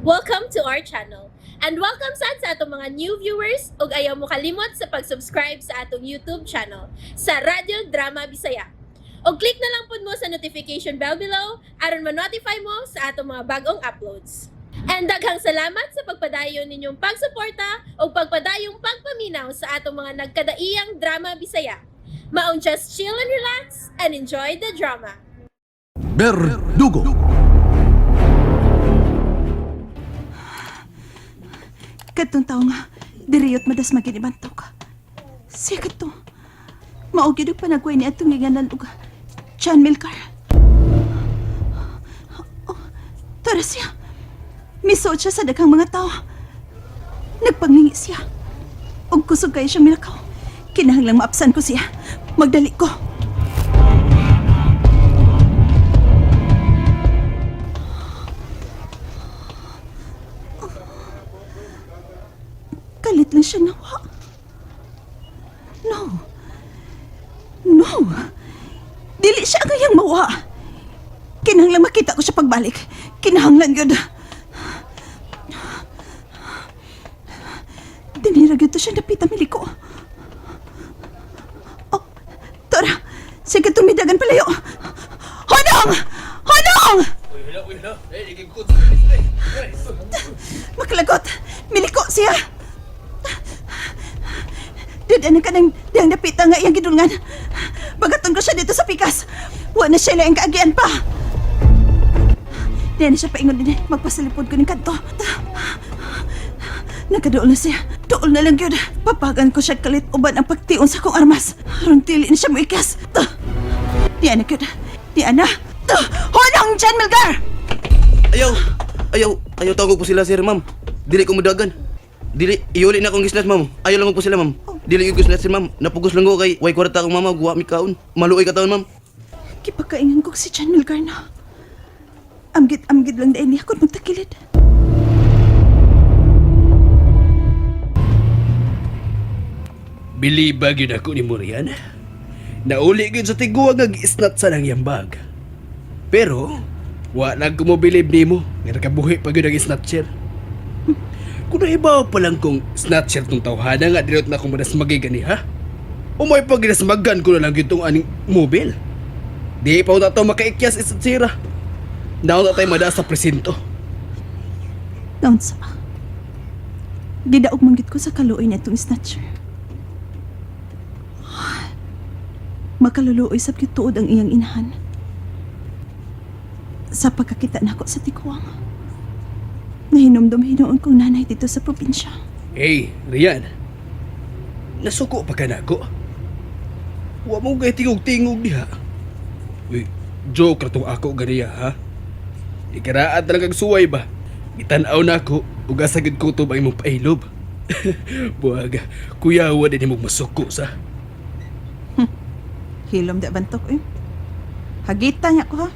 Welcome to our channel. And welcome sa atong mga new viewers ug ayaw mo kalimot sa pag-subscribe sa atong YouTube channel sa Radio Drama Bisaya. O click na lang pud mo sa notification bell below aron ma-notify mo sa atong mga bagong uploads. And daghang salamat sa pagpadayon ninyong pagsuporta o pagpadayong pagpaminaw sa atong mga nagkadaiyang Drama Bisaya. Maong just chill and relax and enjoy the drama. Berdugo. Katong tao nga, diriyot madas maginibantok. Siya kato. Maugid og panagway ni atong nganan og John Milcar. Oh, tara siya. Misot siya sa daghang mga tao. Nagpanglingi siya. Og kusog kayo siya milakaw. Kinahanglang maapsan ko siya. Magdali ko. Kalit lang siya nawa. No. Dili siya ngayang mawa. Kinahanglan makita ko siya pagbalik. Kinahanglan yun. Dinirag ito siya napita miliko. Oh, tara. Sige tumidagan palayo. Honong! Makalagot. Miliko siya. Dudaan ka ng diyang napita nga iyang gidulngan. Bagaton ko siya dito sa pikas. Wa na siya lang kaagian pa. Diyan na siya paingon din. Magpasalipod ko ng kanto. Nagkadool na siya. Dool na lang yun. Papagan ko siya kalit uban ang pagtiyon sa kong armas. Aron tili na siya mo ikas. Diyan na yun. Diyan na. Honong John Milgar! Ayaw tawag po sila sir ma'am. Dili ko mudagan. Dili iuli na akong gislas ma'am. Ayaw lang po sila ma'am. Dili yung gislas sir ma'am. Napugos lang ko kay way kwarta akong mama guwa mi kaon. Maluoy ka taon ma'am. Kipagkaingan ko si John Milgar na. Amgid lang dahil niya ako magtakilid. Bilibag yun ako ni Morian. Nauli yun sa tiguang nag-isnat sa nang yambag. Pero, wala ko mo bilib ni mo nga nakabuhi pag yun ang snatcher. Kung naibaw pa lang kung snatcher tong tawhana nga dinot na akong manas magigani ha? O may pag ginasmagan ko na lang yun tong aning mobile. Di pa na ito makaikyas isat sira. Naon na tayo mada sa presinto. Naon sa pa. Gidaog manggit ko sa kaluoy niya itong snatcher. Makaluluoy sa kituod ang iyang inahan. Sa pagkakita nako sa tikuwang. Nahinomdom-hinoon kong nanay dito sa probinsya. Hey, Rian. Nasuko pa ka na ako? Huwag mong kay tingog-tingog niya. Uy, joke na itong ako ganiya, ha? Ikaraat na lang kang suway ba? Itanaw na ako, ugasagad ko ito ba imong pailob? Buwaga, kuyawa din imong masuko sa. Hilom da bantok eh. Hagita niya ko ha.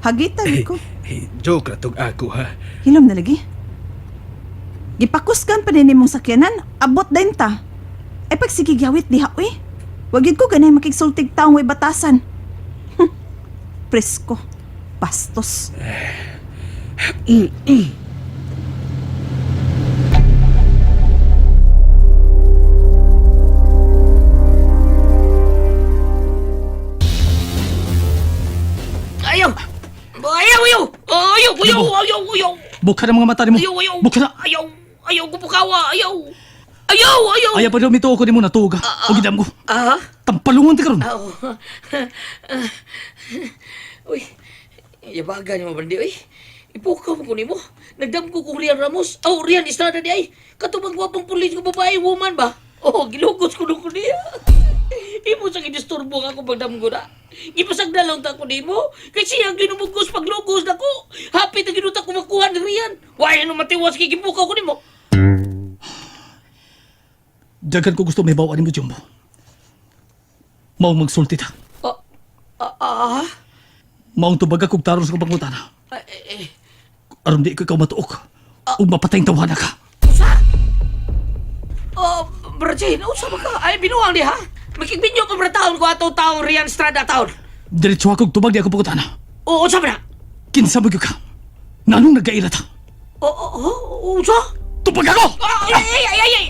Hagita niya ko. Hey, joke na itong ako, ha? Hilom na lagi. Gipakusgan pa din mong sakyanan, abot din ta. Ay pagsigigyawit diha eh. Wagid ko ganay makigsultig taong way batasan. Presko. Bastos. Ayaw! Buka na mga mata ni mo. Buka na. Ayaw ko pukawa, ayaw. Ayaw pa daw mito ako ni mo natuga. O gidam ko. Tampalungon ti karon. Uy, yabaga ni mo bandi, uy. Ipukaw ko ni mo. Nagdam ko kung Rian Ramos. Rian Estrada di ay. Katubang gwapong pulis ko babae, woman ba? Gilugos ko nung ko niya. Imo sa gidisturbo nga ako pagdam ko na. Ipasagda lang ta ko ni mo. Kasi ang ginumugos paglugos na ko. Hapit na ginuta ko makuha ni Rian. Why ano matiwas kikipukaw ko ni mo? Dagan ko gusto may bawaan mo, Jumbo. Maong magsulti ta. Maong tubaga kong taron sa kapangutana. Aron di ko ikaw matuok. O mapatayang tawana ka. Usa? Brajin, usa ba ka? Ay, binuang di ha? Makigbinyo pa ba taon ko ato taong Rian Estrada taon? Diretso akong tubag di ako pagutana. Oo, sa ba na? Kinsabi ko ka. Nanong nagkailata? Unsa? Tupag ako!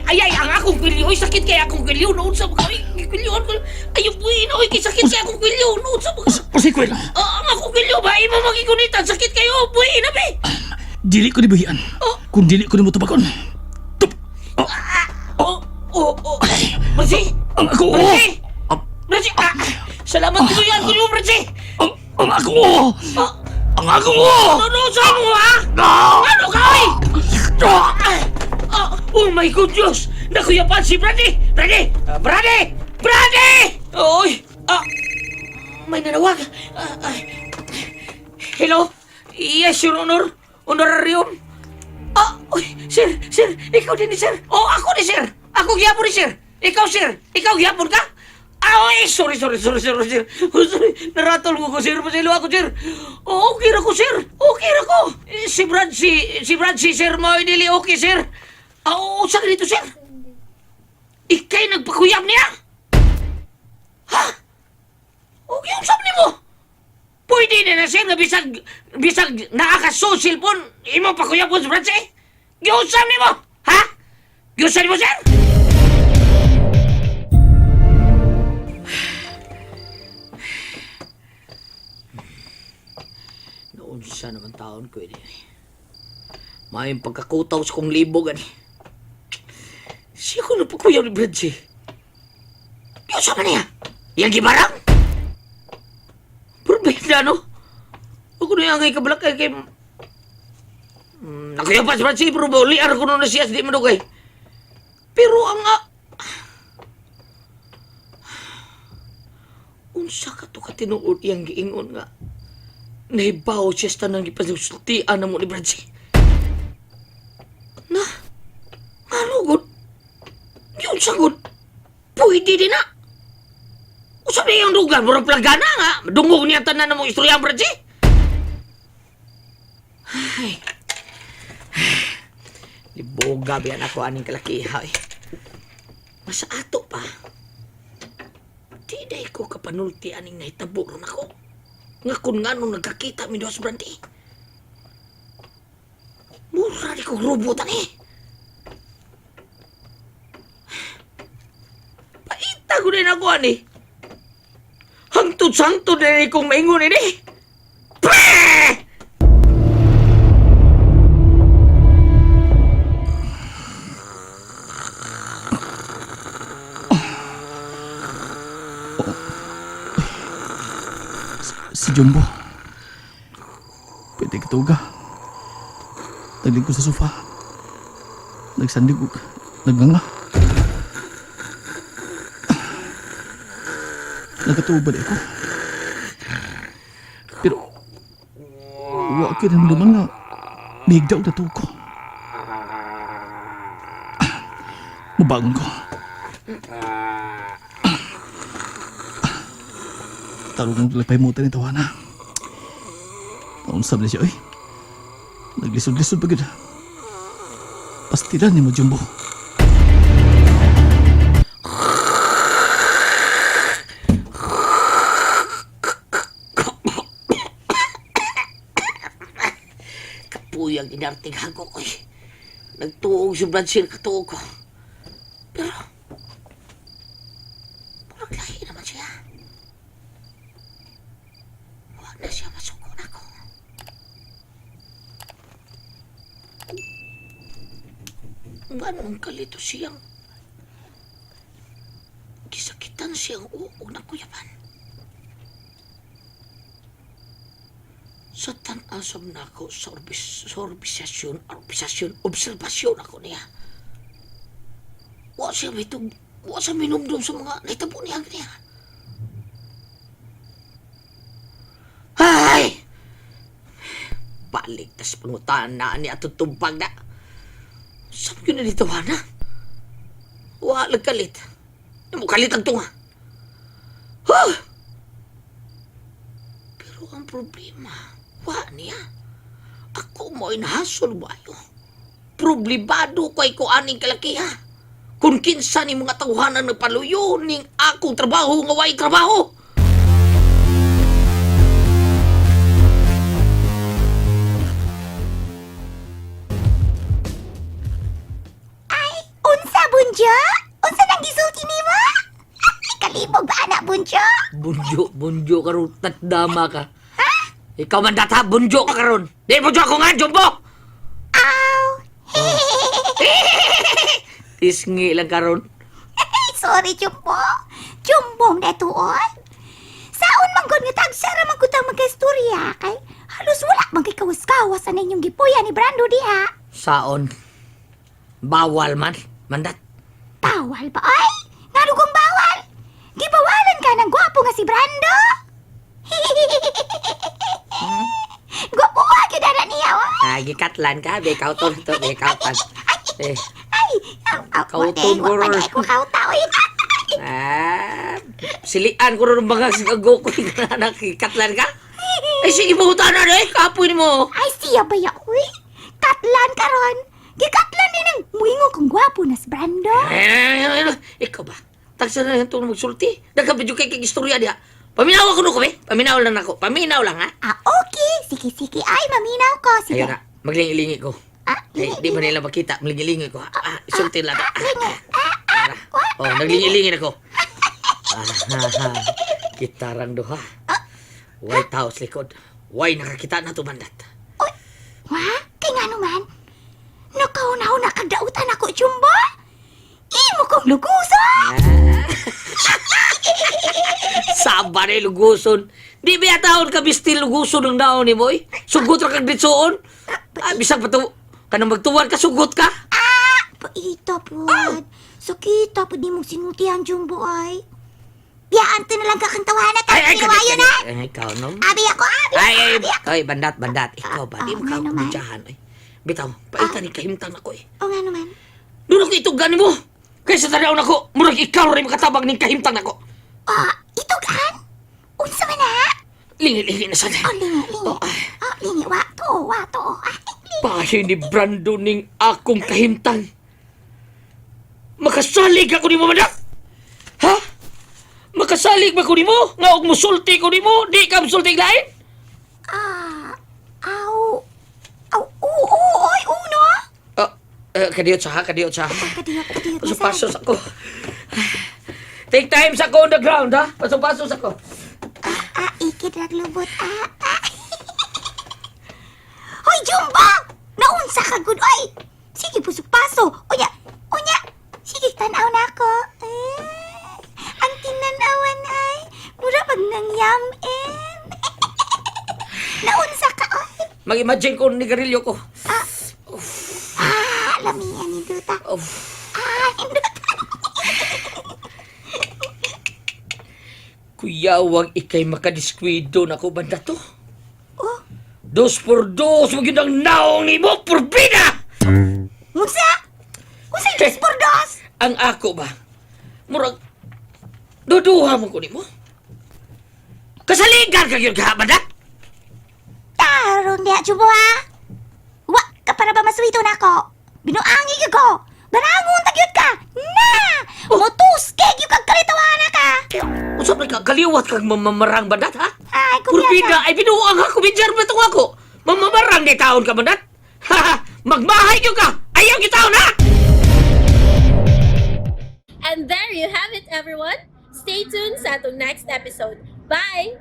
Ay, ang akong kwilyo. Ay, sakit kaya akong kwilyo. Noon sa mga kwilyoan ko. Ay, buhin. Ay, sakit kaya akong kwilyo. Noon sa mga... Pasikwil! Ang akong kwilyo ba? Ima magigunitan. Sakit kayo. Buhin na, be. Dili ko ni buhian. Kung dili ko ni mo tupakon. Brasi! Ang ako! Brasi! Brasi! Salamat ko yan. Kwilyo, Brasi! Ang ako! Ang ako! Ano sa mo, ha? Ano ka, ay? Oh my God, Diyos! Nakuyapan si Brady! Brady! Oy! May nanawag. Hello? Yes, Your Honor. Honorarium. Uy, sir. Ikaw din ni sir. Oh, ako ni sir. Ako gyapon ni sir. Ikaw, sir. Ikaw gyapon ka? Ay, sorry, sir. Oh, sorry, naratol mo ko, sir. Pasilo ako, sir. Oh, okay ra ko, sir. Okay ra ko. Si Brad, sir, mo dili okay, sir. Sa ganito, sir. Ikay nagpakuyab niya? Ha? Okay, yung sabi mo. Pwede na sir, na bisag nakakasosil po, imo pakuyab po sa Brad, sir. Giusap ni mo, ha? Giusap ni mo, sir? Unsa naman taon ko ini. May pagkakutaw sa kong libog ani. Siya ko na pagkuyaw ni Bradsi. Yung sama niya. Yang gibarang. Probeta no. Ako na yung angay kabalak kay nakuyaw pa si Bradsi pero liar ko na siya di manugay. Pero ang unsa ka to katinuod iyang giingon nga nahibaw siya sa tanang ipasultian na mo ni Bradsi. Na? Ano, God? Yun sa God? Pwede din na. O sabi yung lugar, murang plagana nga. Dungog niya tanan na mong istorya ang Bradsi. Ay. Liboga biyan ako aning kalakiha eh. Masa ato pa. Di day ko kapanulti aning nahitabo ron ako. Nga kung nga nung nagkakita mi dos Brandy. Mura di ko rubutan eh. Paita ko din ako ani. Hangtod-sangtod din kong maingon ini. Pre! Si Jumbo. Pwede katuga. Taglig ko sa sofa. Nagsandig ko. Nagnganga. Nagkatuba di ako. Pero wa ko rin naman nga mihigdaw na tuko. Mabangon ko. Tarong ng lalapay mo tayo ni Tawana. Naunsab na siya, oy. Naglisod-lisod pa ganda. Pastilan ni mo, Jumbo. Kapuyang inarting hagok ko eh. Nagtuog si Bradsil katuog ko. Pero, parang lahi naman siya. Huwag na siya masukon ako. Manong kalito siyang gisakitan siyang uog na kuyaban. Sa tanasam na ako sa obserbasyon ako niya. Wa siya minumdum sa mga naitabo niya niya. Ay! Balik tas pangutan na ni ato tumpag na. Sabi ko na dito, Hana. Wa lagkalit. Mo kalit ang tunga. Huh! Pero ang problema, wa niya. Ako mo'y nahasol bayo. Problemado ko'y ko aning kalakiha. Kung kinsa ni mga tawhanan nagpaluyo ning akong trabaho nga way trabaho. Bunjo? Unsa nang gisulti nimo? Kalibog ba anak Bunjo? Bunjo karon tatdama ka. Ikaw man data, bunjo ka karon. Di bunjo ako nga, Jumbo! Aw. Tisngi lang karon. Sorry, Jumbo. Jumbong na to, oy. Saon man gud nga tagsara man gud ang magkaistorya kay halos wala man kay kawas-kawas sa ninyong gipuya ni Brando diha. Saon? Bawal man, mandat. Bawal ba ay? Nga lugong bawal? Gibawalan ka ng gwapo nga si Brando? Gwapo ka gyud ana niya, oy. Gikatlan ka, be kauton to, be kautan. Eh, Ay, Kauton, wala guror. ko kauta, oy. silian ko rin mga sigago ko na nakikatlan ka? Ay, sige mo na eh, kapoy mo. Ay, siya ba ya, uy? Katlan karon. Gikatlan din ang muingo kong gwapo na si Brando. Ikaw ba? Tagsa na lang itong magsulti. Nagkabidyo kay istorya diha. Paminaw ako no ko, be. Paminaw lang ako. Paminaw lang, ha? Okay. Sige. Ay, maminaw ko. Sige. Ayun na, maglingi-lingi ko. Ay, di ba nila makita? Maglingi-lingi ko. Isulti lang. Naglingi-lingi na ko. Kitarang duha. White House likod. Why nakakita na tumandat? Wah, kay nga naman. Nakaw na kagdautan ako, Jumbo. Imo kong luguson. Saba na luguson. Di ba taon ka bistil luguson ng daon ni Boy? Sugot ra kag ditsoon. Bisag pa to. Kanang magtuwan ka, sugot ka. Paita po. Sakita po di mong sinultihan, Jumbo, ay. Biyaan to na lang kakantawahan na tayo. Pinawayo na. Ikaw, no? Abi ako. Ay, bandat. Ikaw ba? Di mo ka nga naman. kumudyahan, ay. Bitaw, paitan ni kahimtang ako, eh. O nga naman. Doon ako itugan mo. Kaysa tanaw na ko, murag ikaw rin makatabang ng kahimtang ako. Itugan? Unsa man na? Lingi-lingi na sana. Lingi. Lingi. Wato. Pahay ni Brando ning akong kahimtang. Makasalig ako ni mo, manak? Ha? Makasalig ba ko ni mo? Nga og musulti ko ni mo? Di ka musulti lain? Oy, uno. Kadiyot sa. Kadiyot. Paso-pasos ako. Take time sa ko on the ground, ha? Paso-pasos ako. Ikit naglubot, Hoy, Jumbo! Naunsa ka, good, oy! Sige, pusok-paso. Unya! Sige, tanaw na ako. Ang tinanawan ay, mura pag nangyamin. Naunsa ka, oy! Mag-imagine ko nigarilyo ko. Lamihan ni Duta. Kuya, wag ikay makadiskwido na ko banda to. Dos por dos, wag yun ang naong ni mo, purbida! Unsa yung dos por dos? Ang ako ba? Murag, duduha mo ko ni mo. Kasaligan ka yun ka, banda? Tarong niya, Jumbo, ha? Wa, ka para ba maswito na ako? Binuangi ka ko! Barangon tagyot ka! Na! Motuske gyud kag kalitawana ka! Usap ka, kaliwat kang mamamarang bandat, ha? Ay, Purbida, ay binuang ako, bidjar ba itong ako? Mamamarang ni taon ka, bandat? Ha? Magbahay yun ka! Ayaw kita taon, ha? And there you have it, everyone. Stay tuned sa atong next episode. Bye!